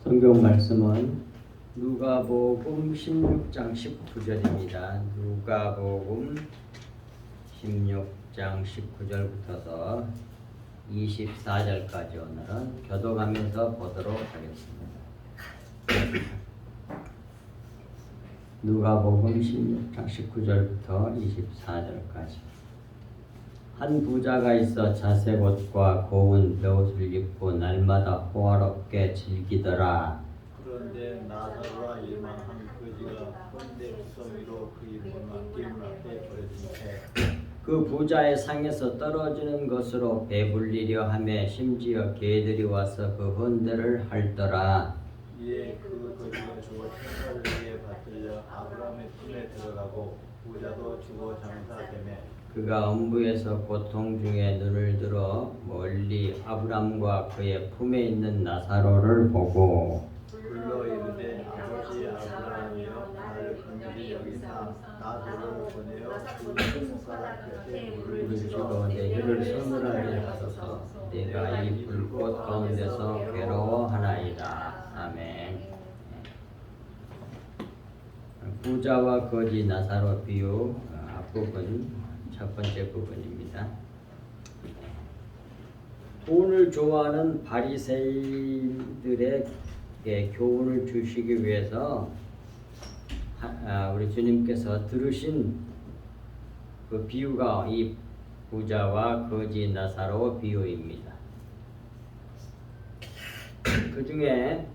성경 말씀은 누가복음 16장 19절입니다. 누가복음 16장 19절부터서 24절까지 오늘은 교독하면서 보도록 하겠습니다. 누가복음 16장 19절부터 24절까지. 한 부자가 있어 자색 옷과 고운 베옷을 입고 날마다 호화롭게 즐기더라. 그런데 나사로라 이름한 거지가 헌데 구덩이로 그의 문만 앞에 버려진 채 그 부자의 상에서 떨어지는 것으로 배불리려 하며 심지어 개들이 와서 그 헌대를 핥더라. 이에 그 거지가 죽어 천사를 위해 받들려 아브라함의 품에 들어가고 부자도 죽어 장사되매 그가 음부에서 고통 중에 눈을 들어 멀리 아브람과 그의 품에 있는 나사로를 보고 불러 이르되 아버지 아브라함이여 나를 긍휼히 여기사 나사로를 보내어 그 손가락 곁에 물을 주시고 내 혀를 서늘하게 하소서. 내가 이 불꽃 가운데서 괴로워하나이다. 아멘. 부자와 거지 나사로 비유 앞부분 첫 번째 부분입니다. 돈을 좋아하는 바리새인들에게 교훈을 주시기 위해서 우리 주님께서 들으신 그 비유가 이 부자와 거지 나사로 비유입니다. 그 중에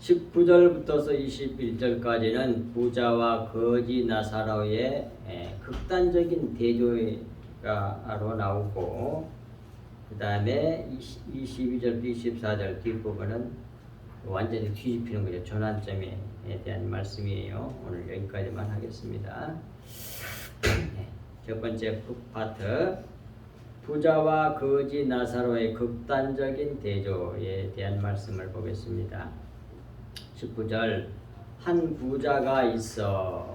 19절부터서 21절까지는 부자와 거지 나사로의 극단적인 대조가로 나오고, 그 다음에 22절부터 24절 뒷부분은 완전히 뒤집히는 거죠. 전환점에 대한 말씀이에요. 오늘 여기까지만 하겠습니다. 첫 번째 파트, 부자와 거지 나사로의 극단적인 대조에 대한 말씀을 보겠습니다. 19절, 한 부자가 있어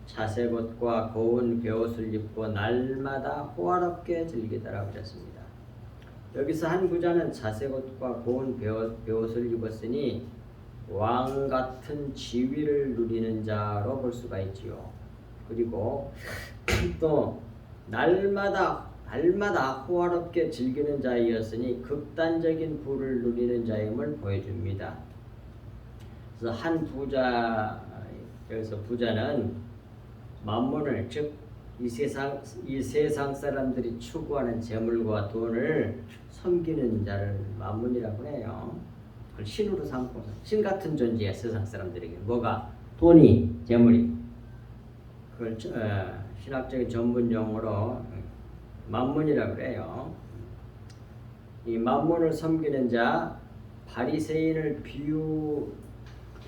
자색 옷과 고운 베옷을 입고 날마다 호화롭게 즐기더라 그랬습니다. 여기서 한 부자는 자색 옷과 고운 베옷을 입었으니 왕 같은 지위를 누리는 자로 볼 수가 있지요. 그리고 또 날마다 호화롭게 즐기는 자이었으니 극단적인 부를 누리는 자임을 보여줍니다. 그래서 한 부자, 여기서 부자는 만문을, 즉 이 세상 사람들이 추구하는 재물과 돈을 섬기는 자를 만문이라고 해요. 그걸 신으로 삼고 신 같은 존재야. 세상 사람들에게 뭐가? 돈이, 재물이. 그걸 신학적인 전문 용어로 만문이라고 그래요. 이 만문을 섬기는 자 바리새인을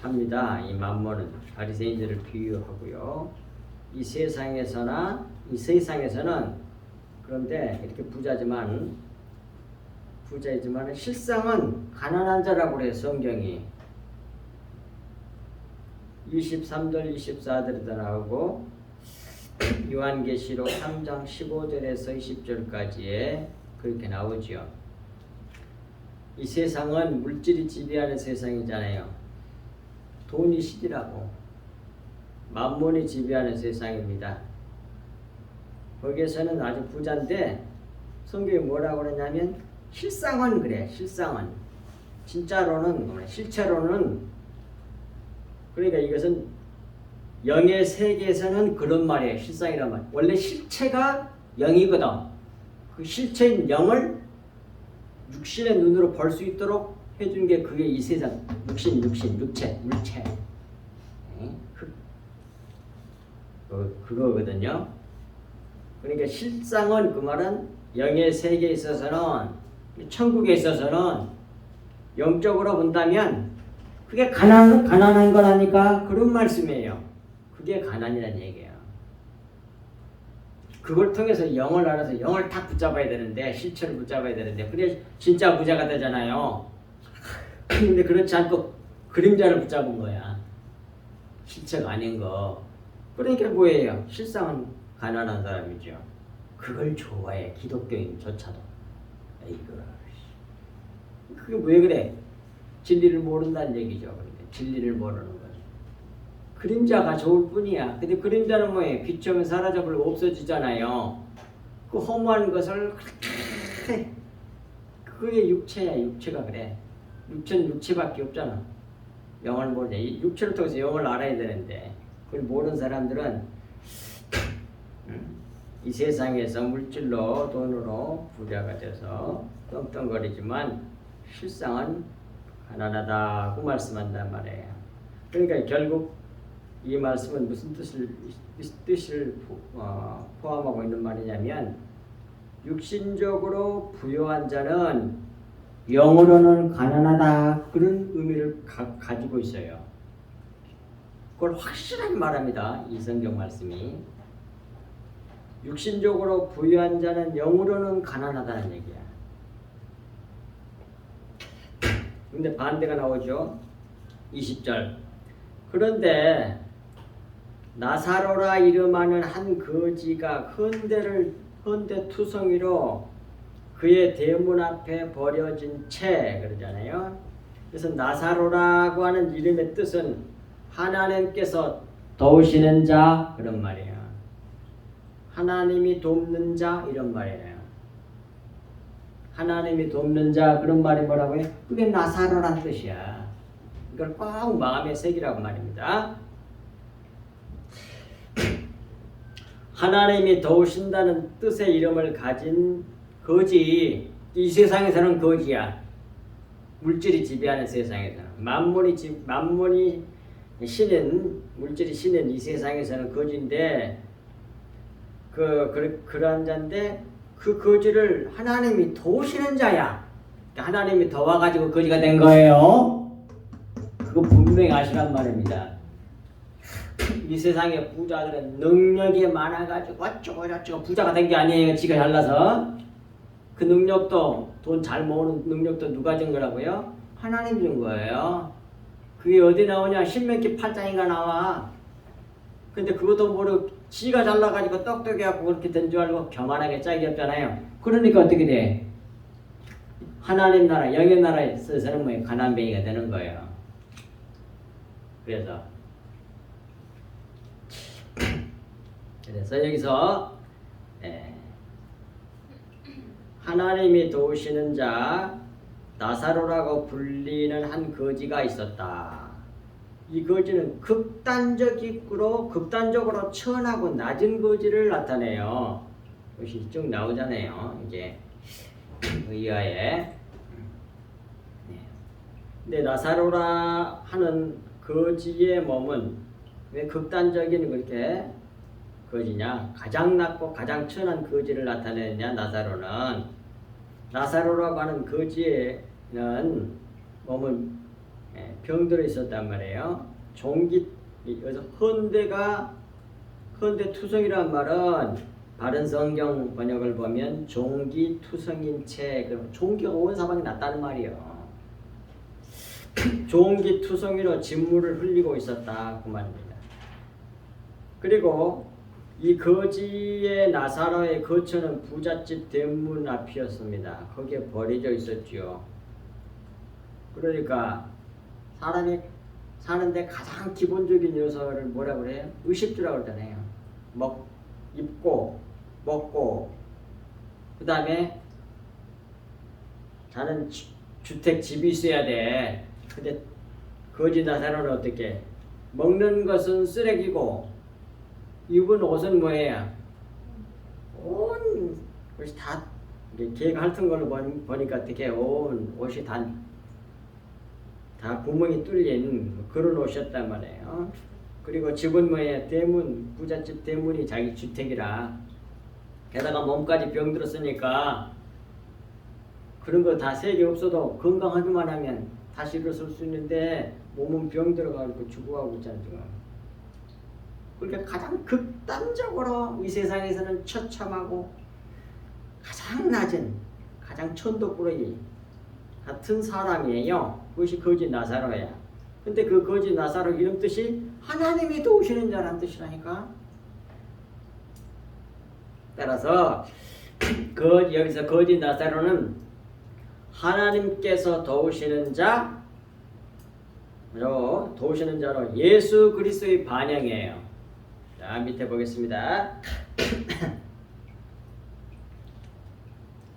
비유합니다. 이 만문은 바리새인들을 비유하고요. 이 세상에서는 그런데 이렇게 부자지만 실상은 가난한 자라고 그래요. 성경이 23절 24절에도 나오고 요한계시록 3장 15절에서 20절까지에 그렇게 나오죠. 이 세상은 물질이 지배하는 세상이잖아요. 돈이 시기라고. 만몬이 지배하는 세상입니다. 거기에서는 아주 부자인데 성경이 뭐라고 그러냐면 실상은 그래. 실상은. 진짜로는, 실체로는, 그러니까 이것은 영의 세계에서는 그런 말이에요. 실상이란 말. 원래 실체가 영이거든. 그 실체인 영을 육신의 눈으로 볼 수 있도록 해준 게 그게 이 세상. 육체, 물체. 그거거든요. 그러니까 실상은 그 말은 영의 세계에 있어서는, 천국에 있어서는 영적으로 본다면 그게 가난한 거라니까 그런 말씀이에요. 그게 가난이라는 얘기예요. 그걸 통해서 영을 알아서 영을 딱 붙잡아야 되는데, 실체를 붙잡아야 되는데, 그래 진짜 부자가 되잖아요. 근데 그렇지 않고 그림자를 붙잡은 거야. 실체가 아닌 거. 그러니까 뭐예요? 실상은 가난한 사람이죠. 그걸 좋아해. 기독교인조차도. 이거 그게 왜 그래? 진리를 모른다는 얘기죠. 그러니까 진리를 모르는 거죠. 그림자가 좋을 뿐이야. 근데 그림자는 뭐예요? 귀청은 사라져버리고 없어지잖아요. 그 허무한 것을 그렇게 그게 육체야. 육체가 그래. 육체는 육체밖에 없잖아. 영을 모르냐. 이 육체를 통해서 영을 알아야 되는데 그걸 모르는 사람들은 이 세상에서 물질로 돈으로 부자가 돼서 떵떵거리지만 실상은 가난하다고 말씀한단 말이에요. 그러니까 결국 이 말씀은 무슨 뜻을 포함하고 있는 말이냐면 육신적으로 부유한 자는 영으로는 가난하다 그런 의미를 가지고 있어요. 그걸 확실하게 말합니다. 이 성경 말씀이. 육신적으로 부유한 자는 영으로는 가난하다는 얘기야. 근데 반대가 나오죠. 20절. 그런데 나사로라 이름하는 한 거지가 헌데 투성이로 그의 대문 앞에 버려진 채 그러잖아요. 그래서 나사로라고 하는 이름의 뜻은 하나님께서 도우시는 자 그런 말이에요. 하나님이 돕는 자 이런 말이에요. 하나님이 돕는 자 그런 말이 뭐라고 해요? 그게 나사로란 뜻이야. 이걸 꼭 마음에 새기라고 말입니다. 하나님이 도우신다는 뜻의 이름을 가진 거지. 이 세상에서는 거지야. 물질이 지배하는 세상에서는 만물이 신은 물질이 신은 이 세상에서는 거지인데 그러한 자인데 그 거지를 하나님이 도우시는 자야. 하나님이 도와가지고 거지가 된 거예요. 그거 분명히 아시란 말입니다. 이 세상에 부자들은 능력이 많아가지고 어쩌고 부자가 된 게 아니에요. 지가 잘나서. 그 능력도 돈 잘 모으는 능력도 누가 준 거라고요? 하나님이 준 거예요. 그게 어디 나오냐? 신명기 8장인가 나와. 근데 그것도 모르고 지가 잘나가지고 똑똑해갖고 그렇게 된 줄 알고 교만하게 짝이 없잖아요. 그러니까 어떻게 돼? 하나님 나라, 영의 나라에 서서는 뭐 가난뱅이가 되는 거예요. 그래서 여기서 하나님이 도우시는 자 나사로라고 불리는 한 거지가 있었다. 이 거지는 극단적으로 천하고 낮은 거지를 나타내요. 것이 쭉 나오잖아요. 이제 의하에. 근데 나사로라 하는 거지의 몸은 왜 극단적인 그렇게 거지냐? 가장 낮고 가장 천한 거지를 나타내느냐? 나사로라고 하는 거지에는 몸은 병들어 있었단 말이에요. 여기서 헌데투성이란 말은 바른 성경 번역을 보면 종기투성인 채, 종기가 온 사방에 났다는 말이에요. 종기투성이로 진물을 흘리고 있었다 그 말입니다. 그리고 이 거지의 나사로의 거처는 부잣집 대문 앞이었습니다. 거기에 버려져 있었지요. 그러니까 사람이 사는데 가장 기본적인 요소를 뭐라 그래요? 의식주라고 그러잖아요. 입고 먹고 그 다음에 자는 주택 집이 있어야 돼. 근데 거지 나사로는 어떻게? 먹는 것은 쓰레기고 입은 옷은 뭐예요? 온 옷이 다 개가 핥은 걸로 보니까 어떻게 온 옷이 다 구멍이 뚫린 그런 옷이었단 말이에요. 그리고 집은 뭐예요? 대문, 부잣집 대문이 자기 주택이라 게다가 몸까지 병들었으니까 그런 거 다 세계 없어도 건강하기만 하면 다시 일어설 수 있는데 몸은 병들어가지고 죽어가고 있잖아요. 그러니까 가장 극단적으로 이 세상에서는 처참하고 가장 낮은 가장 천도꾸러기 같은 사람이에요. 그것이 거지 나사로야. 근데 그 거지 나사로 이름 뜻이 하나님이 도우시는 자라는 뜻이라니까. 따라서 여기서 거지 나사로는 하나님께서 도우시는 자 도우시는 자로 예수 그리스도의 반영이에요. 자, 밑에 보겠습니다.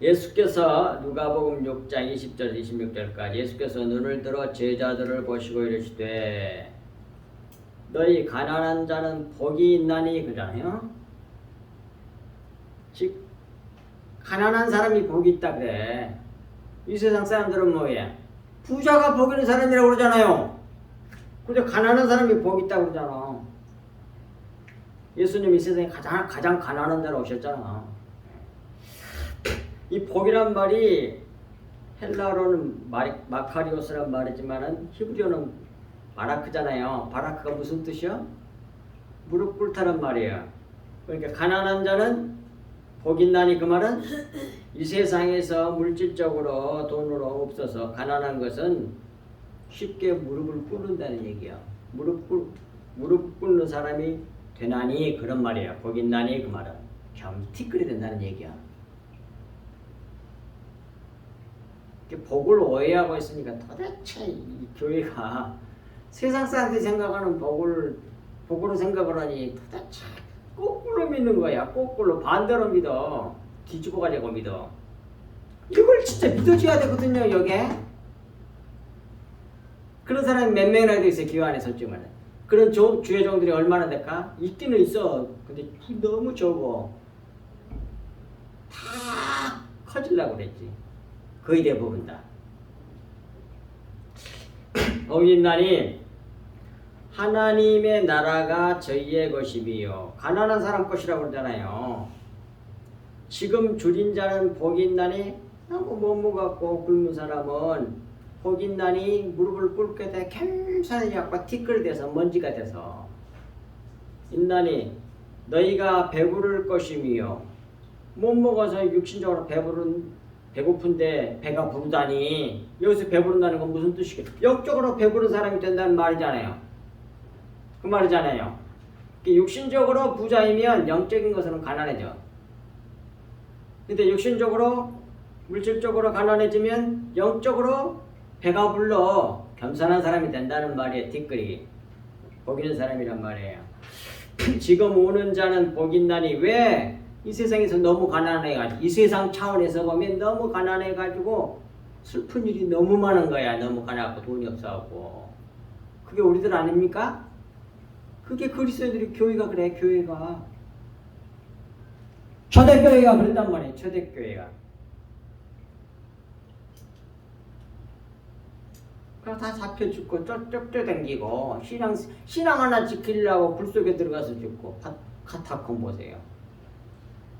예수께서 누가복음 6장 20절 26절까지 예수께서 눈을 들어 제자들을 보시고 이르시되 너희 가난한 자는 복이 있나니 그러잖아요. 즉 가난한 사람이 복이 있다 그래. 이 세상 사람들은 뭐예요? 부자가 복 있는 사람이라고 그러잖아요. 근데 가난한 사람이 복 있다고 그러잖아. 예수님이 이 세상에 가장 가난한 데로 오셨잖아. 이 복이란 말이 헬라어로는 마카리오스란 말이지만은 히브리어는 바라크잖아요. 바라크가 무슨 뜻이야? 무릎 꿇다란 말이에요. 그러니까 가난한 자는 복 있나니 그 말은 이 세상에서 물질적으로 돈으로 없어서 가난한 것은 쉽게 무릎을 꿇는다는 얘기야. 무릎 꿇는 사람이 되나니 그런 말이야. 복 있나니 그 말은 겸티끌이 된다는 얘기야. 복을 오해하고 있으니까 도대체 이 교회가 세상 사람들이 생각하는 복으로 생각을 하니 도대체 거꾸로 믿는 거야. 거꾸로 반대로 믿어. 뒤집어 가지고 믿어. 이걸 진짜 믿어줘야 되거든요. 여기에 그런 사람이 몇 명이나 돼 있어요. 교회 안에 솔직히 말해. 그런 주의 종들이 얼마나 될까? 있기는 있어. 근데 너무 적어. 다 커지려고 그랬지. 거의 대부분 다. 어긋나니 하나님의 나라가 저희의 것이며 가난한 사람 것이라고 그러잖아요. 지금 줄인 자는 복이 있나니 너무 못먹었고 굶은 사람은 복이 있나니 무릎을 꿇게 돼 겸손히 약과 티끌대서 먼지가 돼서 있나니 너희가 배부를 것이며 못 먹어서 육신적으로 배고픈데 배가 부르다니 여기서 배부른다는 건 무슨 뜻이겠어? 영적으로 배부른 사람이 된다는 말이잖아요. 그 말이잖아요. 육신적으로 부자이면 영적인 것은 가난해져. 근데 육신적으로 물질적으로 가난해지면 영적으로 배가 불러 겸손한 사람이 된다는 말이에요. 뒷글이 복 있는 사람이란 말이에요. 지금 오는 자는 복 있나니 왜? 이 세상에서 너무 가난해가지고 이 세상 차원에서 보면 너무 가난해가지고 슬픈 일이 너무 많은 거야. 너무 가난하고 돈이 없어갖고. 그게 우리들 아닙니까? 그게 그리스도인들이 교회가 그래. 교회가 초대교회가 그랬단 말이에요. 초대교회가. 그럼 다 잡혀 죽고 쫓겨다니고 신앙 하나 지키려고 불 속에 들어가서 죽고. 카타콤 보세요.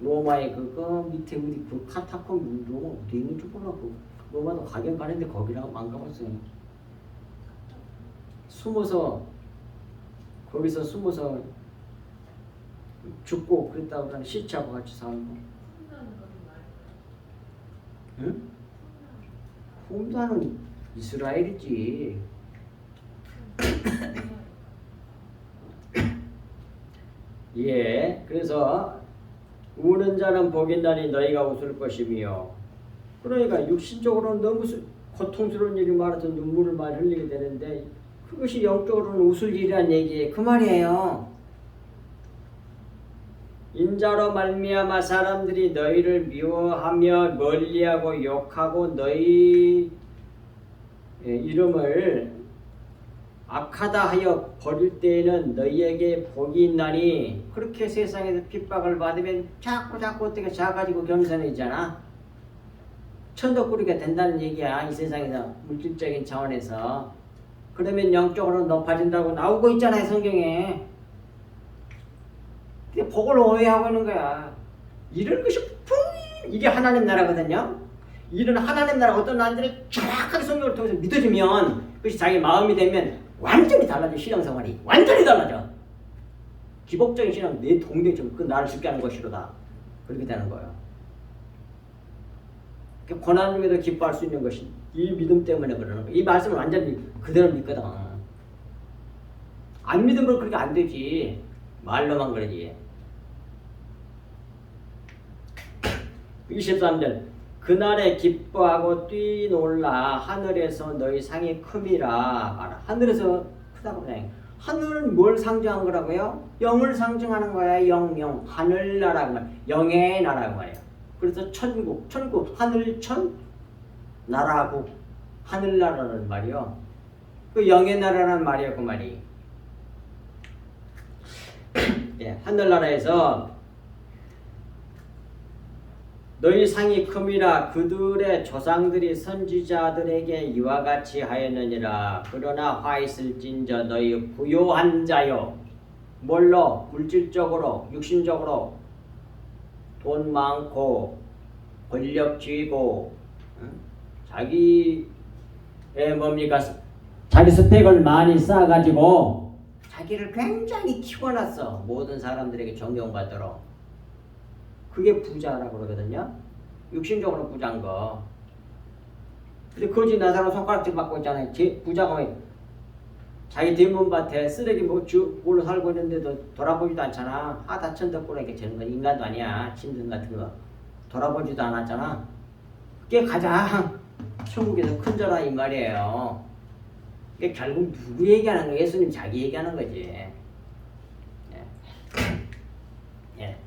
로마의 그거 밑에 우리 그 카타콤 로마 어디 있는지 몰라. 로마도 가긴 가는데 거기라고 안 가봤어요. 거기서 숨어서 죽고 그랬다고 하는 시체하고 같이 사는 거. 응? 홈다는 이스라엘이지. 예, 그래서 우는 자는 복이 있나니 너희가 웃을 것이며 그러니까 육신적으로는 너무 고통스러운 일이 많아서 눈물을 많이 흘리게 되는데 그것이 영적으로는 웃을 일이란 얘기예요. 그 말이에요. 인자로 말미암아 사람들이 너희를 미워하며 멀리하고 욕하고 너희 이름을 악하다 하여 버릴 때에는 너희에게 복이 있나니 그렇게 세상에서 핍박을 받으면 자꾸 어떻게 작아지고 겸손해지잖아. 천덕꾸리가 된다는 얘기야. 이 세상에서 물질적인 차원에서. 그러면 영적으로 높아진다고 나오고 있잖아요. 성경에. 근데 복을 오해하고 있는 거야. 이런 것이 이게 하나님 나라거든요. 이런 하나님 나라 어떤 나라들을 정확하게 성경을 통해서 믿어주면 그것이 자기 마음이 되면 완전히 달라져. 신앙생활이 완전히 달라져. 기복적인 신앙 내 동네처럼 그 나를 죽게 하는 것이로다. 그렇게 되는 거예요. 고난 중에도 기뻐할 수 있는 것이 이 믿음 때문에 그러는 거예요. 이 말씀을 완전히 그대로 믿거든. 안 믿으면 그렇게 안 되지. 말로만 그러지. 23절 그날에 기뻐하고 뛰놀라 하늘에서 너희 상이 큼이라 말하. 하늘에서 크다고 그래. 하늘은 뭘 상징한 거라고요? 영을 상징하는 거야. 영. 하늘나라고 말. 영의 나라고 말이에요. 그래서 천국, 하늘천 나라국, 하늘나라는 말이요. 그 영의 나라라는 말이에요, 그 말이. 예, 하늘나라에서 너희 상이 큼이라 그들의 조상들이 선지자들에게 이와 같이 하였느니라. 그러나 화 있을진저 너희 부요한 자요. 뭘로? 물질적으로, 육신적으로 돈 많고 권력 쥐고 자기의 뭡니까? 자기 스펙을 많이 쌓아가지고 자기를 굉장히 키워놨어. 모든 사람들에게 존경받도록. 그게 부자라고 그러거든요. 육신적으로 부자인 거. 근데 거지 나사로 손가락질 받고 있잖아요. 부자가 왜 자기 뒷문밭에 쓰레기 뭘로 살고 있는데도 돌아보지도 않잖아. 하다 천덕꾸러기 저런 건 인간도 아니야. 짐승 같은 거 돌아보지도 않았잖아. 그게 가장 천국에서 큰 자라 이 말이에요. 그게 결국 누구 얘기하는 거예요? 예수님 자기 얘기하는 거지. 예.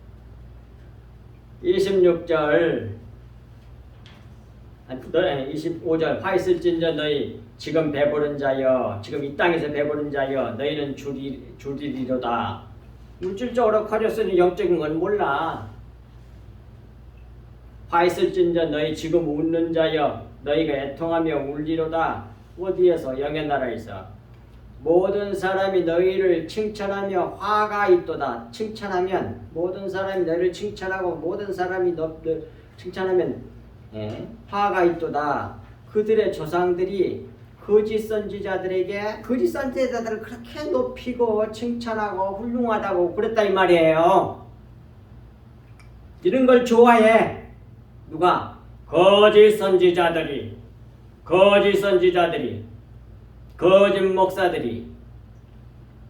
26절 25절 화 있을진저 너희 지금 배부른 자여 지금 이 땅에서 배부른 자여 너희는 줄이리로다. 물질적으로 커졌으니 영적인 건 몰라. 화 있을진저 너희 지금 웃는 자여 너희가 애통하며 울리로다. 어디에서? 영의 나라에서. 모든 사람이 너희를 칭찬하며 화가 있도다. 칭찬하면 모든 사람이 너희를 칭찬하고 모든 사람이 너를 칭찬하면 화가 있도다. 그들의 조상들이 거짓 선지자들에게 거짓 선지자들을 그렇게 높이고 칭찬하고 훌륭하다고 그랬다 이 말이에요. 이런 걸 좋아해. 누가? 거짓 선지자들이, 거짓 목사들이,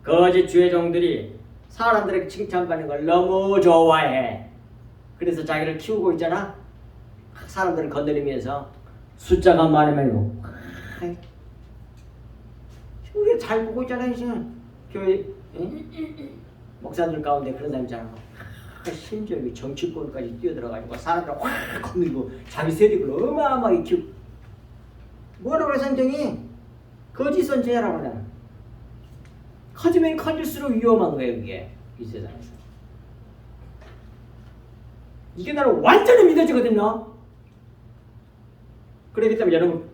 거짓 주회종들이 사람들에게 칭찬받는 걸 너무 좋아해. 그래서 자기를 키우고 있잖아. 사람들을 건드리면서 숫자가 많으면 우리가 잘 보고 있잖아요. 지금 교회 목사들 가운데 그런 사람 있잖아. 심지어 정치권까지 뛰어들어가지고 사람들 확 건드리고 자기 세력을 어마어마하게 키우고. 뭐라고 그래 성경이? 거짓 선지자라고 그래. 커지면 커질수록 위험한 거예요. 그게 이 세상에서. 이게 나는 완전히 믿어지거든요. 그렇기 때문에 여러분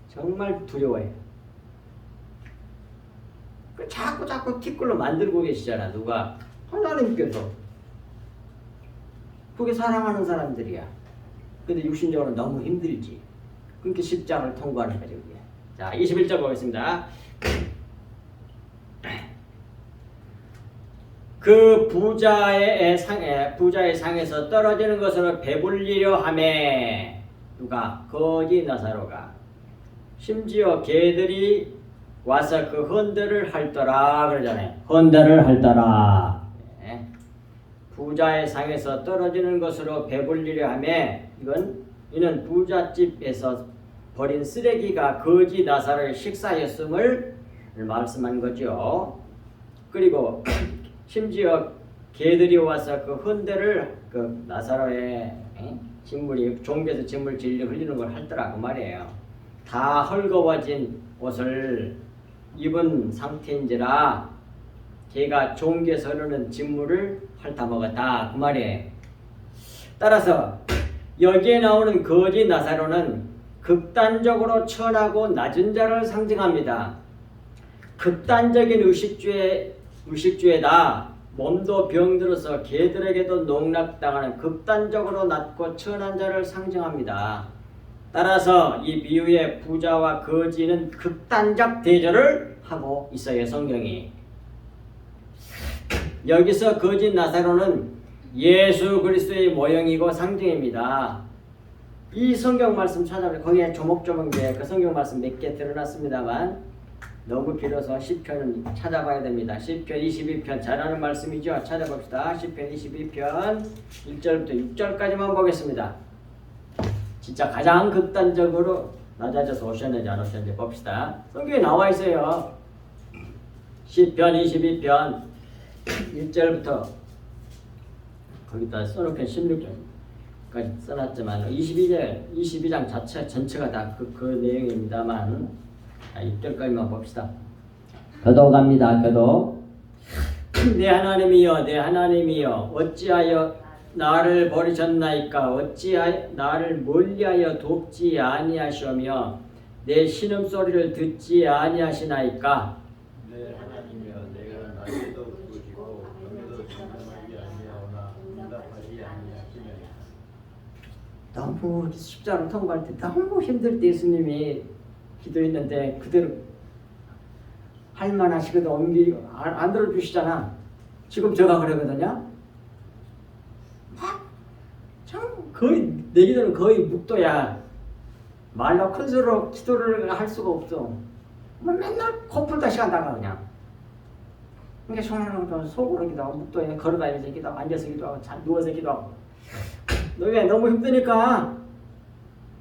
정말 두려워해요. 자꾸 티끌로 만들고 계시잖아. 누가? 하나님께서. 그게 사랑하는 사람들이야. 근데 육신적으로 너무 힘들지. 그렇게 십자가를 통과하는 거죠. 그게. 자, 21절 보겠습니다. 그 부자의 상에서 떨어지는 것으로 배불리려 하매. 누가? 거지 나사로가. 심지어 개들이 와서 그 헌대를 할더라 그러잖아요. 헌대를 할더라. 네. 부자의 상에서 떨어지는 것으로 배불리려 하매. 이는 부잣집에서 버린 쓰레기가 거지 나사로의 식사였음을 말씀한 거죠. 그리고 심지어 개들이 와서 그 헌대를 그 나사로의 진물이 종에서 진물 질려 흘리는 걸 할더라 그 말이에요. 다 헐거워진 옷을 입은 상태인지라 걔가 종에서 흐르는 진물을 핥아먹었다 그 말이에요. 따라서 여기에 나오는 거지 나사로는 극단적으로 천하고 낮은 자를 상징합니다. 극단적인 의식주에다 몸도 병들어서 개들에게도 농락당하는 극단적으로 낮고 천한 자를 상징합니다. 따라서 이 비유의 부자와 거지는 극단적 대조를 하고 있어요. 성경이. 여기서 거지 나사로는 예수 그리스도의 모형이고 상징입니다. 이 성경 말씀 찾아보면 거기에 조목조목 그 성경 말씀 몇 개 드러났습니다만 너무 길어서 시편은 찾아봐야 됩니다. 시편 22편 잘하는 말씀이죠. 찾아봅시다. 시편 22편 1절부터 6절까지만 보겠습니다. 진짜 가장 극단적으로 낮아져서 오셨는지 안 오셨는지 봅시다. 성경에 나와 있어요. 시편 22편 1절부터 거기다 써놓긴 16절까지 써놨지만 22장 자체 전체가 다 그 내용입니다만 6절까지만 봅시다. 교도 갑니다. 교도. 내 하나님이여 내 하나님이여 어찌하여 나를 버리셨나이까 어찌하여 나를 멀리하여 돕지 아니하시며 내 신음소리를 듣지 아니하시나이까. 내 하나님이여 내가 낮에도 부르시고 밤에도 중단하지 아니하오나 응답하지 아니하시나이까. 너무 십자가를 통과할 때 너무 힘들 때 예수님이 기도했는데 그대로 할만하시거든 안 들어주시잖아. 지금 제가 그러거든요. 참 거의 내 기도는 거의 묵도야. 말로 큰 소리로 기도를 할 수가 없어. 맨날 코풀다 시간 다가 그냥. 그러니까 손으로 속으로 기도하고 묵도에 걸어다니면서 기도하고 앉아서 기도하고 누워서 기도하고. 너왜 너무 힘드니까.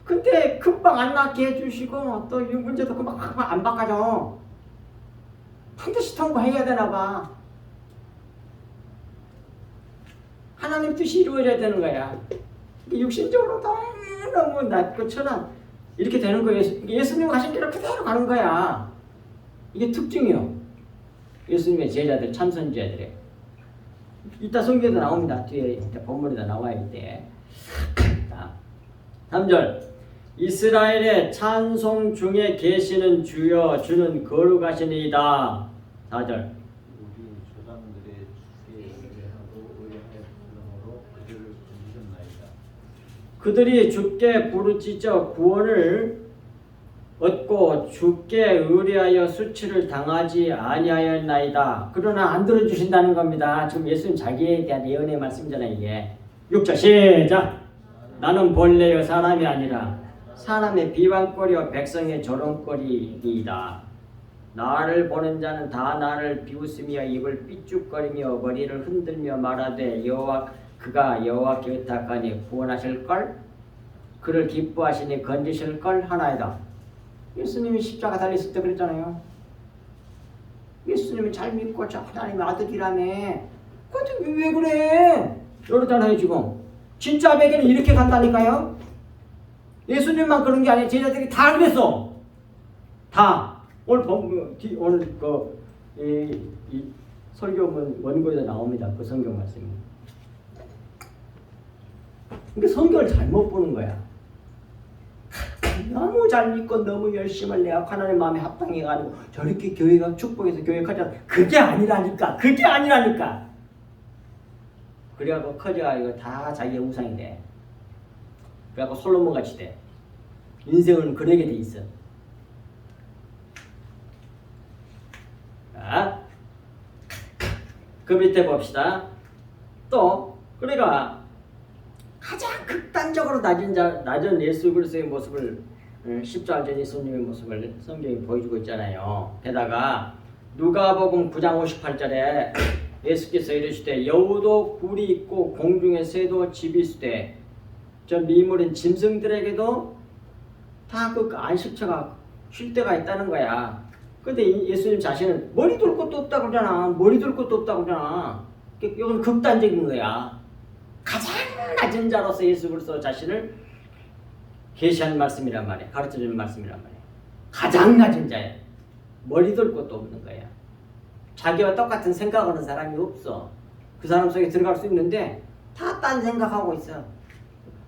근데 금방 안 낫게 해주시고 또 이 문제도 금방 안 바꿔줘. 반드시 통과해야 되나 봐. 하나님 뜻이 이루어져야 되는 거야. 육신적으로 너무 낮고 천한 이렇게 되는 거예요. 예수님 가신 길을 그대로 가는 거야. 이게 특징이요. 예수님의 제자들, 참선제자들의. 이따 성경에도 나옵니다. 뒤에 이따 본문에도 나와요. 이때. 3절 이스라엘의 찬송 중에 계시는 주여 주는 거룩하시니이다. 4절 우리 조상들의 주께 의뢰하고 의뢰하였으므로 그들을 건지셨나이다. 그들이 주께 부르짖어 구원을 얻고 주께 의뢰하여 수치를 당하지 아니하였나이다. 그러나 안 들어주신다는 겁니다. 지금 예수님 자기에 대한 예언의 말씀이잖아요. 이게 6절 시작. 나는 본래요 사람이 아니라 사람의 비방거리와 백성의 조롱거리이다. 나를 보는 자는 다 나를 비웃으며 입을 삐죽거리며 머리를 흔들며 말하되 그가 여호와께 의탁하니 구원하실걸? 그를 기뻐하시니 건지실걸 하나이다. 예수님이 십자가 달렸을 때 그랬잖아요. 예수님이 잘 믿고 저 하나님의 아들이라며. 근데 왜 그래? 이러잖아요 지금. 진짜 베개는 이렇게 간다니까요. 예수님만 그런 게 아니라 제자들이 다 그랬어. 다. 오늘 이 설교문 원고에도 나옵니다. 그 성경 말씀이. 그러니까 성경을 잘못 보는 거야. 너무 잘 믿고 너무 열심을 내가 하나님 마음에 합당해가지고 저렇게 교회가 축복해서 교회 커져. 그게 아니라니까. 그게 아니라니까. 그래갖고 커져가지고 다 자기의 우상이 돼. 그래갖고 솔로몬 같이 돼. 인생은 그러게 돼 있어. 자, 그 밑에 봅시다. 또 그러니까 가장 극단적으로 낮은 예수 그리스도의 모습을 십자가 전 예수님의 모습을 성경이 보여주고 있잖아요. 게다가 누가복음 9장 58절에 예수께서 이르시되 여우도 굴이 있고 공중의 새도 집이 있으되 저 미물인 짐승들에게도 다 그 안식처가 쉴 데가 있다는 거야. 근데 예수님 자신은 머리 둘 것도 없다고 그러잖아. 머리 둘 것도 없다고 그러잖아. 이건 극단적인 거야. 가장 낮은 자로서 예수 그리스도 자신을 계시하는 말씀이란 말이야. 가르쳐주는 말씀이란 말이야. 가장 낮은 자야. 머리 둘 것도 없는 거야. 자기와 똑같은 생각하는 사람이 없어. 그 사람 속에 들어갈 수 있는데 다 딴 생각하고 있어.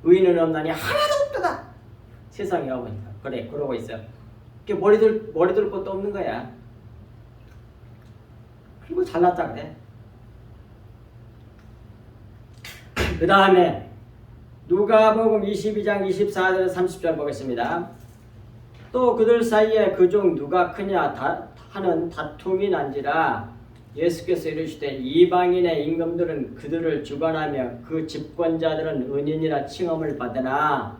의인은 없나니 하나도 없도다. 세상에 와보니까 그래 그러고 있어. 머리 둘 것도 없는 거야. 그리고 잘났다 그래. 그 다음에 누가복음 22장 24절 30절 보겠습니다. 또 그들 사이에 그중 누가 크냐 하는 다툼이 난지라 예수께서 이르시되 이방인의 임금들은 그들을 주관하며 그 집권자들은 은인이라 칭함을 받으나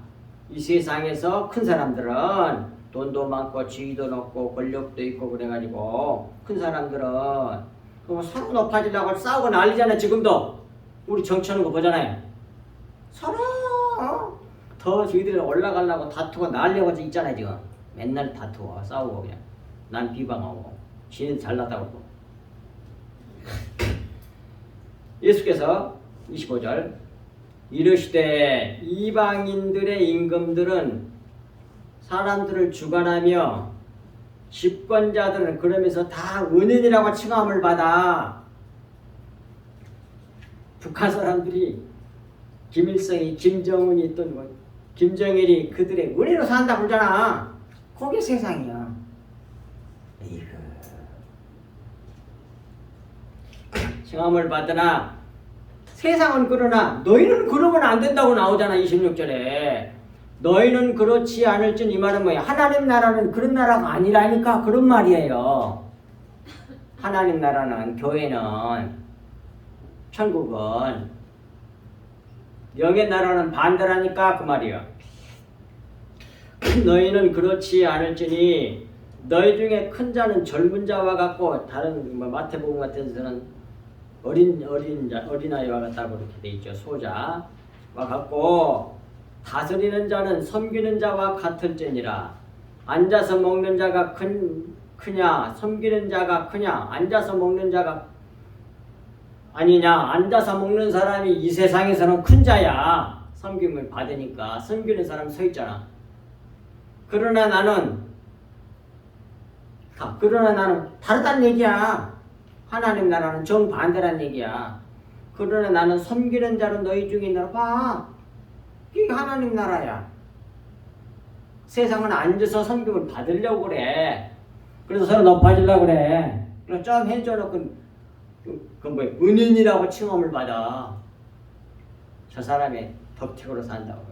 이 세상에서 큰 사람들은 돈도 많고 지위도 높고 권력도 있고 그래가지고 큰 사람들은 서로 높아지려고 싸우고 난리잖아요. 지금도 우리 정치하는 거 보잖아요. 서로 더 저희들이 올라가려고 다투고 난리가 있잖아요 지금. 맨날 다투고 싸우고 그냥. 난 비방하고 지는 잘났다고 그러고. 예수께서 25절 이르시되 이방인들의 임금들은 사람들을 주관하며 집권자들은 그러면서 다 은인이라고 칭함을 받아. 북한 사람들이 김일성이 김정은이 또 뭐 김정일이 그들의 은혜로 산다고 그러잖아. 그게 세상이야. 이거 칭함을 받으나 세상은 그러나 너희는 그러면 안 된다고 나오잖아. 26절에 너희는 그렇지 않을진. 이 말은 뭐야? 하나님 나라는 그런 나라가 아니라니까 그런 말이에요. 하나님 나라는 교회는 천국은 영의 나라는 반대라니까 그 말이야. 너희는 그렇지 않을지니 너희 중에 큰 자는 젊은 자와 같고 다른 뭐 마태복음 같은 데서는 어린아이와 같다고 이렇게 돼 있죠. 소자와 같고 다스리는 자는 섬기는 자와 같을지니라. 앉아서 먹는 자가 크냐 섬기는 자가 크냐. 앉아서 먹는 자가 아니냐. 앉아서 먹는 사람이 이 세상에서는 큰 자야. 섬김을 받으니까 섬기는 사람 서 있잖아. 그러나 나는 다르다는 얘기야. 하나님 나라는 정반대란 얘기야. 그러나 나는 섬기는 자로 너희 중에 있노라. 봐. 이게 하나님 나라야. 세상은 앉아서 섬김을 받으려고 그래. 그래서 서로 높아지려고 그래. 그래서 좀 해줘놓고 그 뭐야 은인이라고 칭함을 받아. 저 사람이 덕택으로 산다고.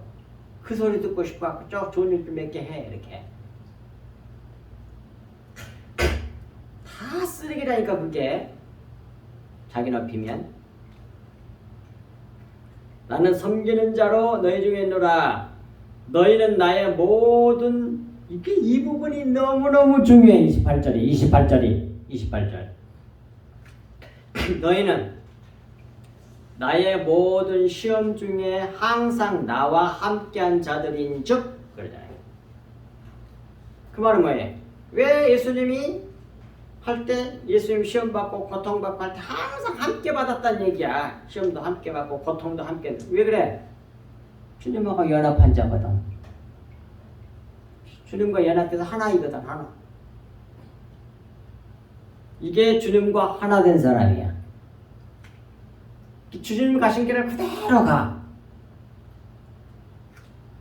그 소리 듣고 싶어. 쭉 좋은 일 좀 몇 개 해. 이렇게. 다 쓰레기라니까 그게. 자기 높이면. 나는 섬기는 자로 너희 중에 있노라. 너희는 나의 모든 이 부분이 너무너무 중요해. 28절. 너희는 나의 모든 시험 중에 항상 나와 함께한 자들인즉 그러잖아요. 그 말은 뭐예요? 왜 예수님이 할 때 예수님 시험 받고 고통 받고 할 때 항상 함께 받았다는 얘기야. 시험도 함께 받고 고통도 함께. 왜 그래? 주님하고 연합한 자거든. 주님과 연합돼서 하나이거든. 하나. 이게 주님과 하나 된 사람이야. 주님 가신 길을 그대로 가.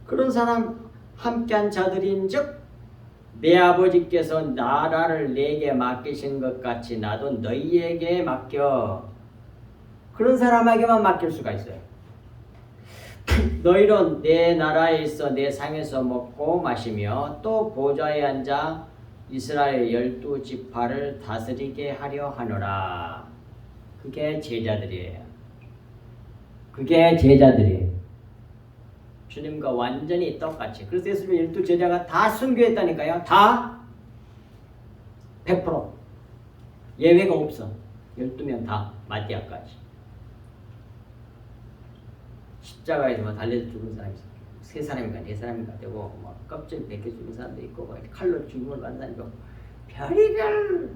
그런 사람 함께한 자들인즉 내 아버지께서 나라를 내게 맡기신 것 같이 나도 너희에게 맡겨. 그런 사람에게만 맡길 수가 있어요. 너희는 내 나라에 있어 내 상에서 먹고 마시며 또 보좌에 앉아 이스라엘 12지파를 다스리게 하려 하노라. 그게 제자들이에요. 주님과 완전히 똑같이. 그래서 예수님 12제자가 다 순교했다니까요. 다 100%. 예외가 없어. 12명 다 마띠아까지. 십자가에서 달려서 죽은 사람이 있어. 3사람인가 4사람인가 되고 뭐 껍질 벗겨 죽은 사람도 있고 뭐 칼로 죽음을 받는 사람도 있고 별의별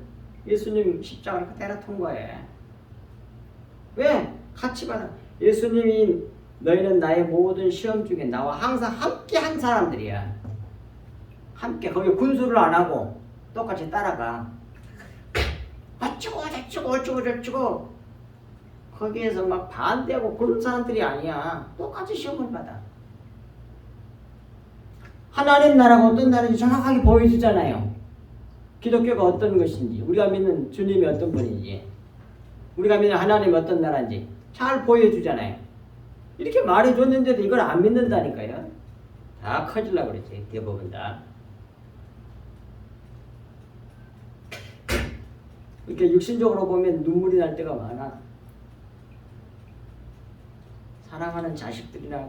예수님 십자가를 그대로 통과해. 왜? 같이 받아. 예수님이 너희는 나의 모든 시험 중에 나와 항상 함께 한 사람들이야. 함께. 거기 군수를 안 하고 똑같이 따라가. 어쩌고 거기에서 막 반대하고 그런 사람들이 아니야. 똑같이 시험을 받아. 하나님 나라가 어떤 나라인지 정확하게 보여주잖아요. 기독교가 어떤 것인지, 우리가 믿는 주님이 어떤 분인지, 우리가 믿는 하나님이 어떤 나라인지 잘 보여주잖아요. 이렇게 말해줬는데도 이걸 안 믿는다니까요. 다 커지려고 그러지. 대부분 다. 이렇게 육신적으로 보면 눈물이 날 때가 많아. 사랑하는 자식들이나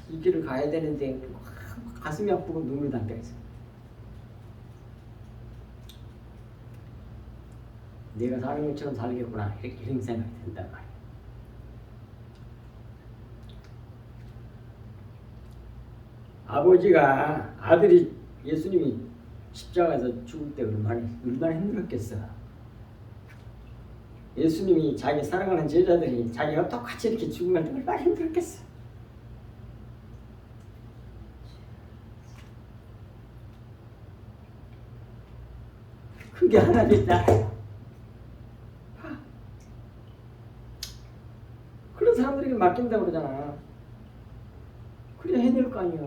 이 길을 가야 되는데 가슴이 아프고 눈물이 날 때가 있어. 내가 사는 것처럼 살겠구나. 이런 생각이 든단 말이야. 아버지가 아들이 예수님이 십자가에서 죽을 때 얼마나 힘들었겠어. 예수님이 자기 사랑하는 제자들이 자기가 똑같이 이렇게 죽으면 얼마나 힘들었겠어. 그게 하나님 나라야. 그런 사람들에게 맡긴다고 그러잖아. 그래야 해낼 거 아니야.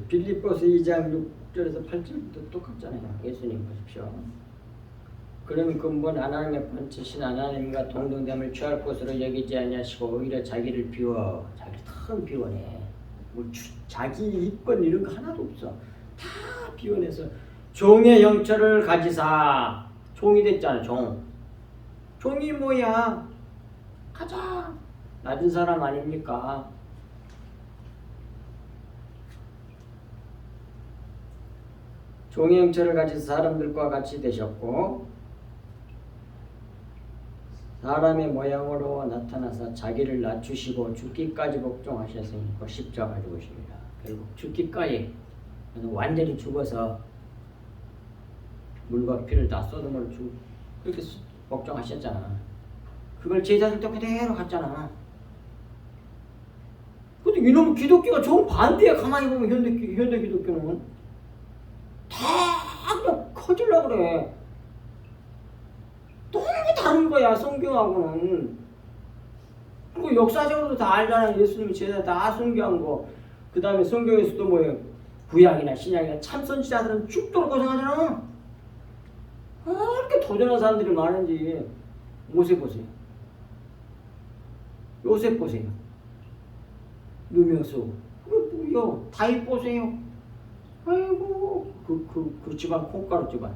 빌립보서 2장 6절에서 8절도 똑같잖아요. 예수님 보십시오. 그런 근본 하나님의 번치신 하나님과 동등됨을 취할 것으로 여기지 아니하시고 오히려 자기를 다 비워내. 자기 이권 이런 거 하나도 없어. 다 비워내서 종의 형체를 가지사 종이 됐잖아. 종이 뭐야? 가장 낮은 사람 아닙니까? 종의 형체를 가지사 사람들과 같이 되셨고 사람의 모양으로 나타나서 자기를 낮추시고 죽기까지 복종하셨으니 십자가 죽으십니다. 결국 죽기까지 완전히 죽어서 물과 피를 다 쏟음으로 그렇게 복종하셨잖아. 그걸 제자들도 그대로 갔잖아. 근데 이놈 기독교가 정반대야. 가만히 보면 현대 기독교는 다 그냥 커지려고 그래. 너무 다른 거야 성경하고는. 그리고 역사적으로도 다 알잖아요. 예수님이 제자 다 순교한 거. 그 다음에 성경에서도 뭐예요? 구약이나 신약이나 참 선지자들은 죽도록 고생하잖아. 이렇게 도전한 사람들이 많은지 모세 보세요. 요셉 보세요. 누명수. 뭐요? 다윗 보세요. 아이고 그 집안 콩가루 집안.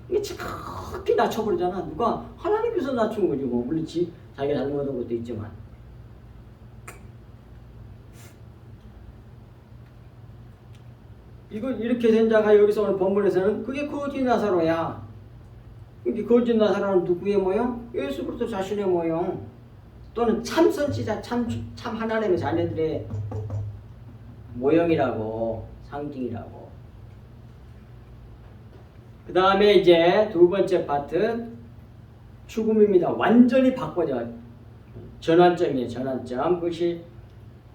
이게 지극히 낮춰버리잖아. 누가? 하나님께서 낮춘 거지 뭐. 물론 자기가 잘못한 것도 있지만. 이거 이렇게 된 자가 여기서 오늘 본문에서는 그게 거짓 나사로야. 근데 거짓 나사로는 누구의 모형? 예수 그리스도 자신의 모형. 또는 참 선지자, 참 하나님의 자녀들의 모형이라고, 상징이라고. 그 다음에 이제 두 번째 파트 죽음입니다. 완전히 바꿔져. 전환점이에요. 전환점. 그것이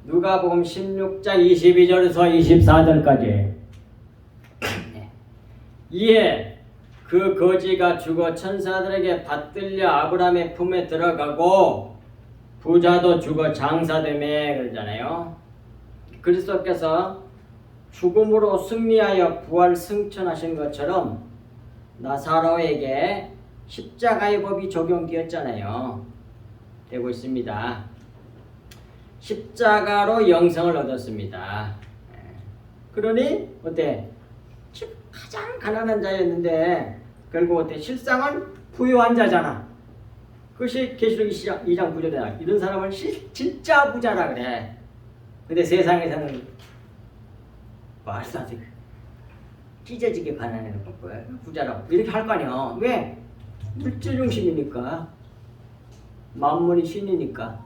누가복음 16장 22절에서 24절까지. 이에 그 거지가 죽어 천사들에게 받들려 아브라함의 품에 들어가고 부자도 죽어 장사되매 그러잖아요. 그리스도께서 죽음으로 승리하여 부활 승천하신 것처럼 나사로에게 십자가의 법이 적용되었잖아요. 되고 있습니다. 십자가로 영생을 얻었습니다. 그러니 어때? 가장 가난한 자였는데 결국 어때? 실상은 부유한 자잖아. 그것이 계시록 2장 9절에 이런 사람을 진짜 부자라 그래. 근데 세상에서는 말도 안 돼. 찢어지게 가난해는 거야. 부자라고 이렇게 할 거 아니야. 왜? 물질 중심이니까. 만물이 신이니까.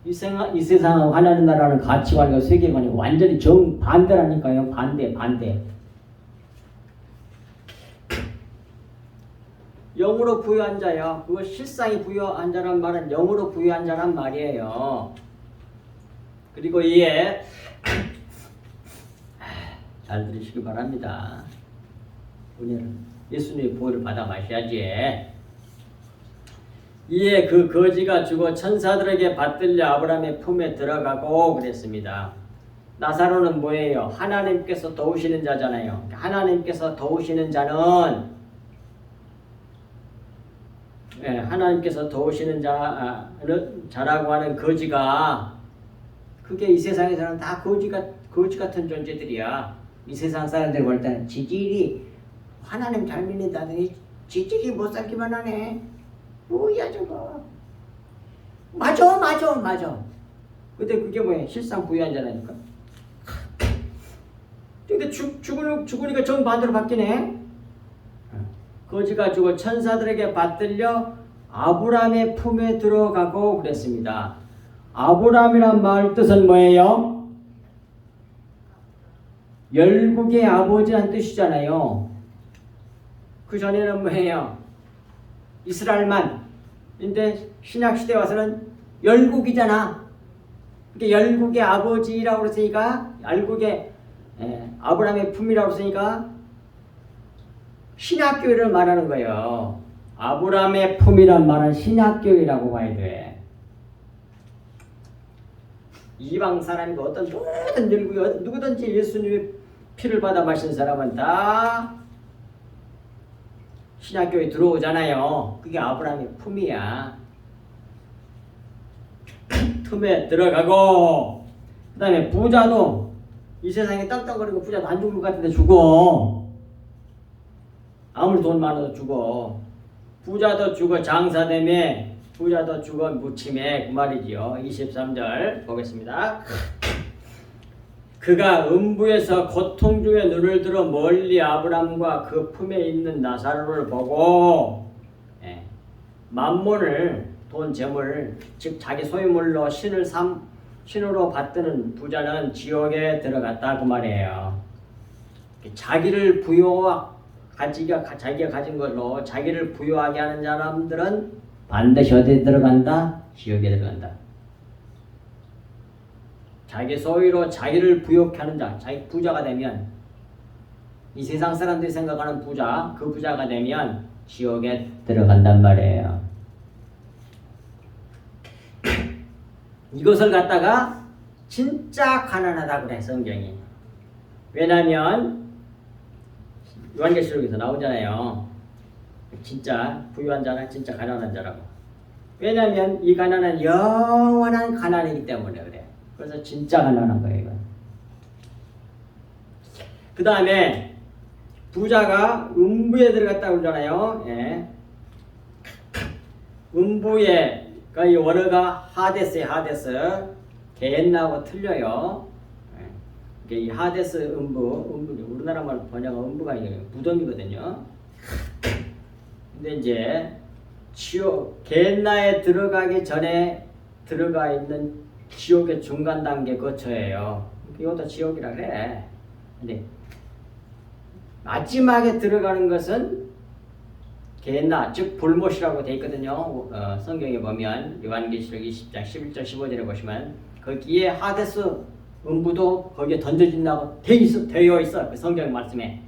이 세상하고 하나님 나라는 가치관과 세계관이 완전히 정반대라니까요. 반대. 영으로 부유한 자요. 그거 실상이 부유한 자란 말은 영으로 부유한 자란 말이에요. 그리고 이에 잘 들으시기 바랍니다. 오늘은 예수님의 보혈을 받아 마셔야지. 이에 그 거지가 죽어 천사들에게 받들려 아브라함의 품에 들어가고 그랬습니다. 나사로는 뭐예요? 하나님께서 도우시는 자잖아요. 하나님께서 도우시는 자는 하나님께서 도우시는 자라고 하는 거지가 그게 이 세상에서는 다 거지 같은 존재들이야. 이 세상 사람들 볼 때는 지질이 하나님 잘 믿는다더니 지질이 못 살기만 하네. 뭐야 저거. 맞아. 근데 그게 뭐야? 실상 부유한 자라니까. 근데 죽으니까 정반대로 바뀌네. 거지가 죽어 천사들에게 받들려 아브라함의 품에 들어가고 그랬습니다. 아브라함이란 말 뜻은 뭐예요? 열국의 아버지란 뜻이잖아요. 그 전에는 뭐예요? 이스라엘만. 근데 신약시대 와서는 열국이잖아. 그러니까 열국의 아버지라고 그랬으니까, 열국의 아브라함의 품이라고 했으니까 신학교회를 말하는 거예요. 아브라함의 품이란 말은 신학교회라고 봐야 돼. 이방 사람이고 어떤 모든 열국이 누구든지 예수님의 피를 받아 마신 사람은 다 신학교에 들어오잖아요. 그게 아브라함의 품이야. 틈에 들어가고, 그 다음에 부자도 이 세상에 땅땅거리고 부자도 안 죽을 것 같은데 죽어. 아무리 돈 많아도 죽어. 부자도 죽어 장사되매, 부자도 죽어 무침에, 그 말이지요. 23절 보겠습니다. 그가 음부에서 고통 중에 눈을 들어 멀리 아브람과 그 품에 있는 나사로를 보고, 만몬을, 돈 재물, 즉 자기 소유물로 신으로 받드는 부자는 지옥에 들어갔다 그 말이에요. 자기를 자기가 가진 걸로 자기를 부유하게 하는 사람들은 반드시 어디에 들어간다? 지옥에 들어간다. 자기 소유로 자기를 부욕케 하는 자, 자기 부자가 되면, 이 세상 사람들이 생각하는 부자, 그 부자가 되면 지옥에 들어간단 말이에요. 이것을 갖다가 진짜 가난하다 그래 성경이. 왜냐하면 요한계시록에서 나오잖아요. 진짜 부유한 자는 진짜 가난한 자라고. 왜냐하면 이 가난은 영원한 가난이기 때문에 그래. 그래서 진짜 가난한 거예요. 이건. 그 다음에 부자가 음부에 들어갔다고 그러잖아요. 예. 음부에 이 원어가 하데스에 하데스, 게헨나하고 틀려요. 이 하데스 음부 우리나라 말 번역은 음부가 무덤이거든요. 근데 이제 게헨나에 들어가기 전에 들어가 있는 지옥의 중간 단계 거처예요. 이것도 지옥이라 그래. 근데 마지막에 들어가는 것은 게헨나, 즉 불못이라고 되어 있거든요. 성경에 보면 요한계시록 20장 11절 15절에 보시면 거기에 하데스 음부도 거기에 던져진다고 되어 있어. 그 성경 말씀에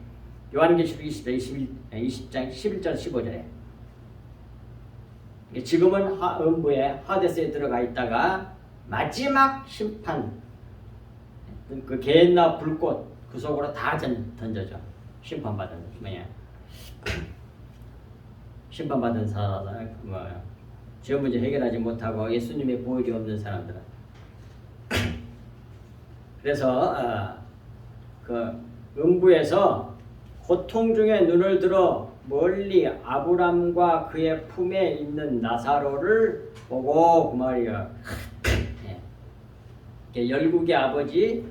요한계시록 20장 11절 15절에. 지금은 음부에 하데스에 들어가 있다가 마지막 심판, 그 게헨나 불꽃 그 속으로 다 던져져. 심판받은 뭐냐? 심판받은 사람, 죄 문제 해결하지 못하고 예수님의 보혈이 없는 사람들은. 그래서 그 음부에서 고통 중에 눈을 들어 멀리 아브람과 그의 품에 있는 나사로를 보고 그 말이야. 열국의 아버지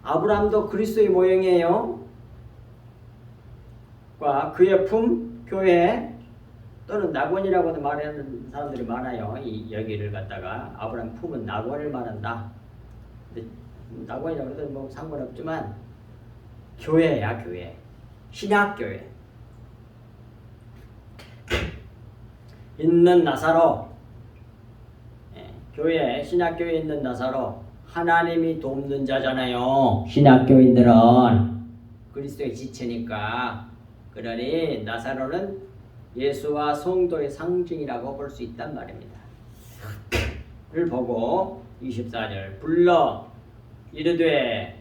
아브람도 그리스도의 모형이에요. 과 그의 품 교회 또는 낙원이라고도 말하는 사람들이 많아요. 이 여기를 갖다가 아브람 품은 낙원을 말한다. 근데 낙원이라고 해도 뭐 상관없지만 교회야, 교회. 신약교회. 있는 나사로, 교회, 신약교회에 있는 나사로 하나님이 돕는 자잖아요. 신약교인들은 그리스도의 지체니까. 그러니 나사로는 예수와 성도의 상징이라고 볼 수 있단 말입니다. 를 보고 24절 불러 이르되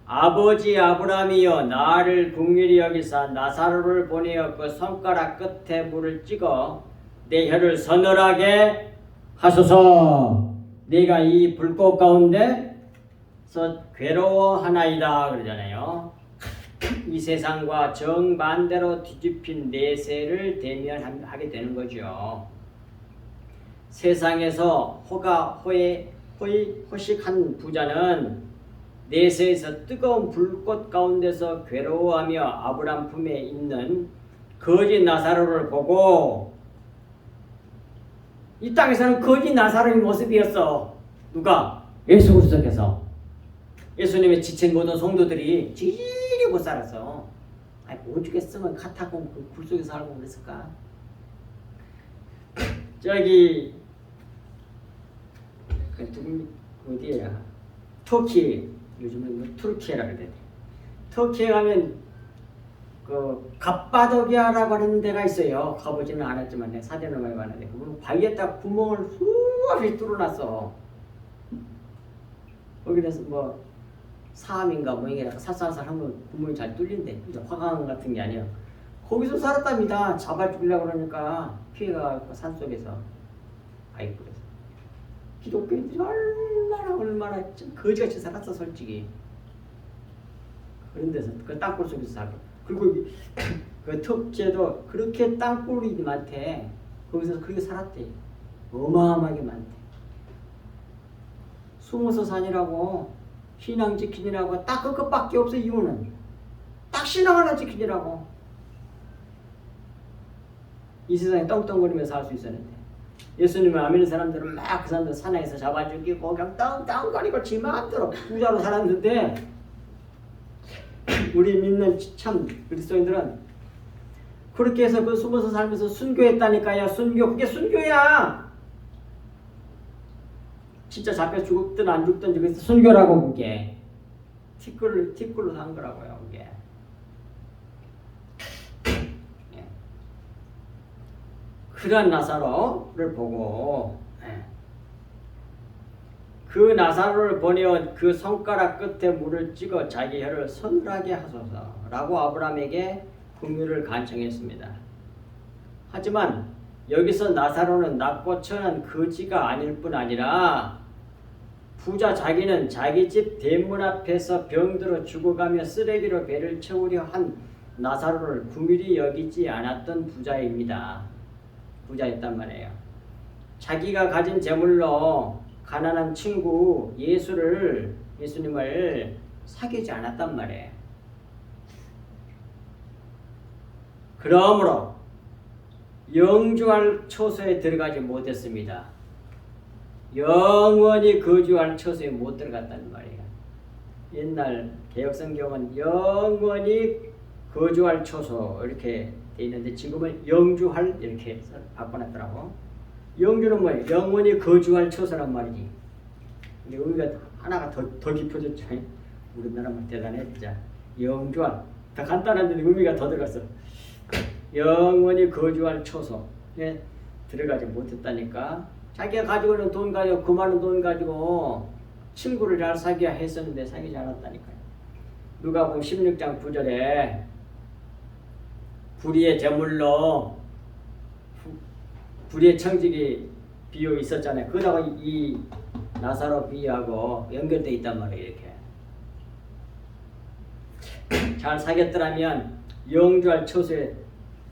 아버지 아브라함이여 나를 긍휼히 여기사 나사로를 보내어 그 손가락 끝에 물을 찍어 내 혀를 서늘하게 하소서. 내가 이 불꽃 가운데서 괴로워하나이다 그러잖아요. 이 세상과 정반대로 뒤집힌 내세를 대면하게 되는 거죠. 세상에서 호식한 부자는 내세에서 뜨거운 불꽃 가운데서 괴로워하며 아브람 품에 있는 거지 나사로를 보고 이 땅에서는 거지 나사로의 모습이었어. 누가? 예수 그리스도께서. 예수님의 지친 모든 성도들이 지리 못 살았어. 아니 오죽했으면 카타콤 그 굴 속에서 살고 그랬을까? 저기 어디야? 터키 요즘은 뭐 투르키에라 그러대. 터키에 가면 그 갑바도기아라고 하는 데가 있어요. 가보지는 않았지만 내가 사진을 많이 봤는데 그분 바위에다 구멍을 수없이 뚫어놨어. 거기에서 뭐 사암인가 뭐인가 살살살 하면 구멍이 잘 뚫린대. 화강 같은 게 아니야. 거기서 살았답니다. 잡아 죽이려고 그러니까 피해가 산속에서. 아이고 그래서 기독교인들이 얼마나 좀 거지같이 살았어 솔직히. 그런 데서 그 땅굴 속에서 살고. 그리고 그 터키에도 그렇게 땅굴이 많대. 거기서 그렇게 살았대. 어마어마하게 많대. 숨어서 사니라고 신앙 지키느라고 딱 그것밖에 없어. 이유는 딱 신앙 하나 지키느라고. 이 세상에 떵떵거리면서 살 수 있었는데 예수님을 안 믿는 사람들은 막 그 사람들 산에서 잡아 죽이고 그냥 떵떵거리고 지 마음대로 부자로 살았는데 우리 믿는 참 그리스도인들은 그렇게 해서 그 숨어서 살면서 순교했다니까요. 순교. 그게 순교야. 진짜 잡혀 죽든 안 죽든 그래서 순교라고 그게. 티끌로 산 거라고요. 그게. 그런 나사로를 보고 그 나사로를 보내어 그 손가락 끝에 물을 찍어 자기 혀를 서늘하게 하소서라고 아브라함에게 긍휼을 간청했습니다. 하지만 여기서 나사로는 낮고 천한 거지가 아닐 뿐 아니라 부자 자기는 자기 집 대문 앞에서 병들어 죽어가며 쓰레기로 배를 채우려 한 나사로를 긍휼히 여기지 않았던 부자였단 말이에요. 자기가 가진 재물로 가난한 친구 예수님을 사귀지 않았단 말이에요. 그러므로 영주할 처소에 들어가지 못했습니다. 영원히 거주할 처소에 못 들어갔다는 말이에요. 옛날 개혁성경은 영원히 거주할 처소 이렇게 돼 있는데 지금은 영주할 이렇게 바꿔놨더라고. 영주는 뭐예요? 영원히 거주할 처소란 말이지. 근데 의미가 하나가 더 깊어졌죠. 우리나라만 대단해 진짜. 영주할 더 간단한데 의미가 더 들어갔어. 영원히 거주할 처소에 들어가지 못했다니까. 자기가 가지고 있는 돈 가지고 그 많은 돈 가지고 친구를 잘 사귀어야 했었는데 사귀지 않았다니까요. 누가복음 16장 9절에 불의의 제물로 불의의 청지기 비유 있었잖아요. 그러다가 이 나사로 비유하고 연결되어 있단 말이에요. 이렇게 잘 사귀었더라면 영주할 처소에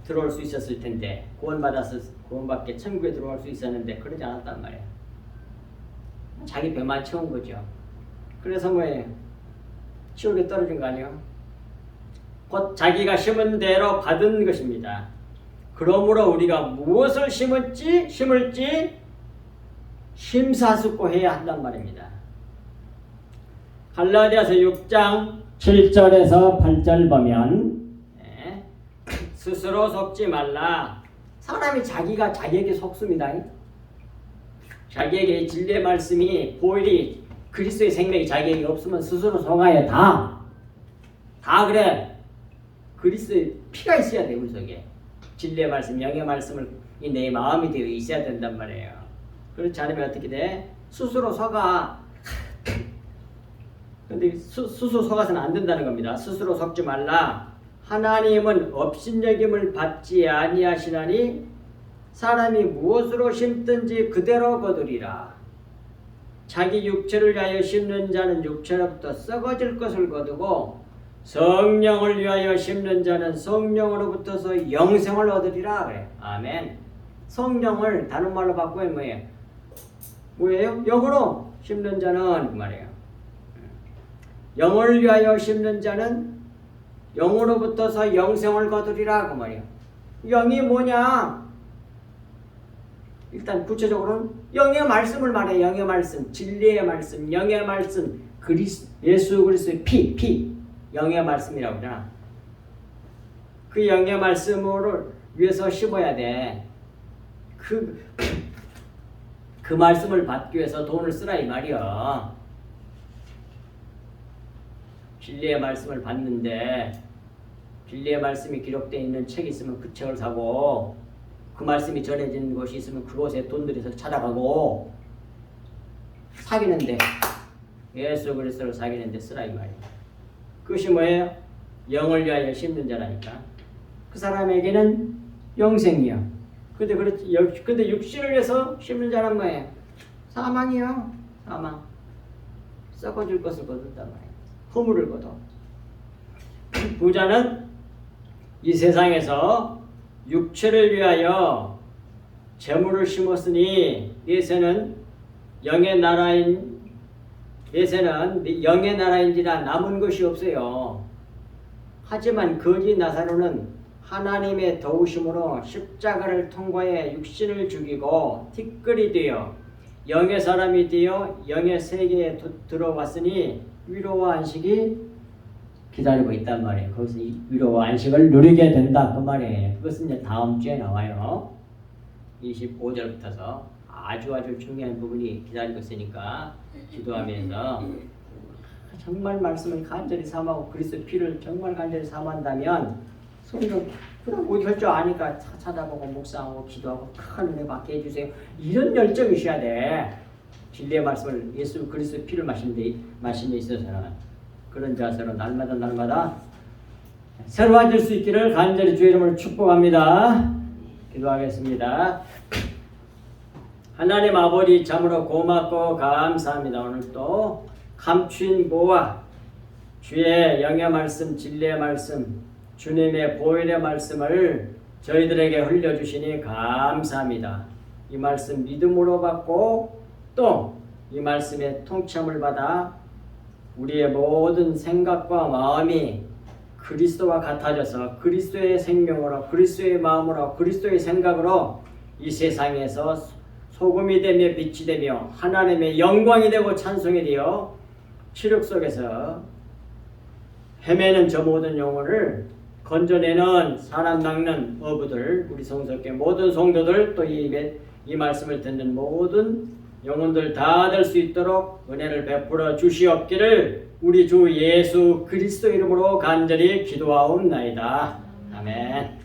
들어올 수 있었을 텐데 구원받게 천국에 들어갈 수 있었는데 그러지 않았단 말이에요. 자기 배만 채운 거죠. 그래서 뭐예요? 지옥에 떨어진 거 아니에요? 곧 자기가 심은 대로 받은 것입니다. 그러므로 우리가 무엇을 심을지 심사숙고해야 한단 말입니다. 갈라디아서 6장 7절에서 8절 보면 스스로 속지 말라. 사람이 자기가 자기에게 속습니다. 자기에게 진리의 말씀이 보일이 그리스도의 생명이 자기에게 없으면 스스로 속아요. 다 그래. 그리스도의 피가 있어야 돼. 우리 속에 진리의 말씀, 영의 말씀을 내 마음이 되어 있어야 된단 말이에요. 그렇지 않으면 어떻게 돼? 스스로 속아. 근데 스스로 속아서는 안 된다는 겁니다. 스스로 속지 말라. 하나님은 업신여김을 받지 아니하시나니 사람이 무엇으로 심든지 그대로 거두리라. 자기 육체를 위하여 심는 자는 육체로부터 썩어질 것을 거두고 성령을 위하여 심는 자는 성령으로부터서 영생을 얻으리라. 그래. 아멘. 성령을 다른 말로 바꾸면 뭐예요? 영으로 심는 자는 그 말이에요. 영을 위하여 심는 자는 영으로부터서 영생을 거두리라 그 말이야. 영이 뭐냐? 일단 구체적으로는 영의 말씀을 말해. 영의 말씀, 진리의 말씀, 영의 말씀, 예수 그리스도의 피, 영의 말씀이라고 하잖아. 그 영의 말씀을 위해서 심어야 돼. 그 말씀을 받기 위해서 돈을 쓰라 이 말이야. 진리의 말씀을 받는데 진리의 말씀이 기록되어 있는 책이 있으면 그 책을 사고, 그 말씀이 전해지는 곳이 있으면 그곳에 돈 들여서 찾아가고, 사귀는데 예수 그리스도를 사귀는데 쓰라 이 말이야. 그것이 뭐예요? 영을 위하여 심는 자라니까. 그 사람에게는 영생이야. 근데 육신을 위해서 심는 자란 뭐예요? 사망이요. 사망. 썩어질 것을 거둔단 말이에요. 허물을 거둬. 부자는 이 세상에서 육체를 위하여 재물을 심었으니 예세는 영의 나라인지라 남은 것이 없어요. 하지만 거지 나사로는 하나님의 도우심으로 십자가를 통과해 육신을 죽이고 티끌이 되어 영의 사람이 되어 영의 세계에 들어왔으니 위로와 안식이 기다리고 있단 말이에요. 거기서 이 위로와 안식을 누리게 된다 그 말이에요. 그것은 이제 다음 주에 나와요. 25절부터서 아주 중요한 부분이 기다리고 있으니까 기도하면서 정말 말씀을 간절히 삼하고 그리스도 피를 정말 간절히 삼한다면 성경 그냥 어디 할 줄 아니까 찾아보고 묵상하고 기도하고 큰 은혜 받게 해주세요. 이런 열정이 있어야 돼. 진리의 말씀을 예수 그리스도 피를 마신 데 있어서는 그런 자세로 날마다 새로워질 수 있기를 간절히 주의 이름으로 축복합니다. 기도하겠습니다. 하나님 아버지 참으로 고맙고 감사합니다. 오늘 또 감추인 보화 주의 영의 말씀 진리의 말씀 주님의 보혈의 말씀을 저희들에게 흘려주시니 감사합니다. 이 말씀 믿음으로 받고 또 이 말씀의 통참을 받아 우리의 모든 생각과 마음이 그리스도와 같아져서 그리스도의 생명으로 그리스도의 마음으로 그리스도의 생각으로 이 세상에서 소금이 되며 빛이 되며 하나님의 영광이 되고 찬송이 되어 치욕 속에서 헤매는 저 모든 영혼을 건져내는 사람 낚는 어부들 우리 성석계 모든 성도들 또 이 말씀을 듣는 모든 영혼들 다 될 수 있도록 은혜를 베풀어 주시옵기를 우리 주 예수 그리스도 이름으로 간절히 기도하옵나이다. 아멘.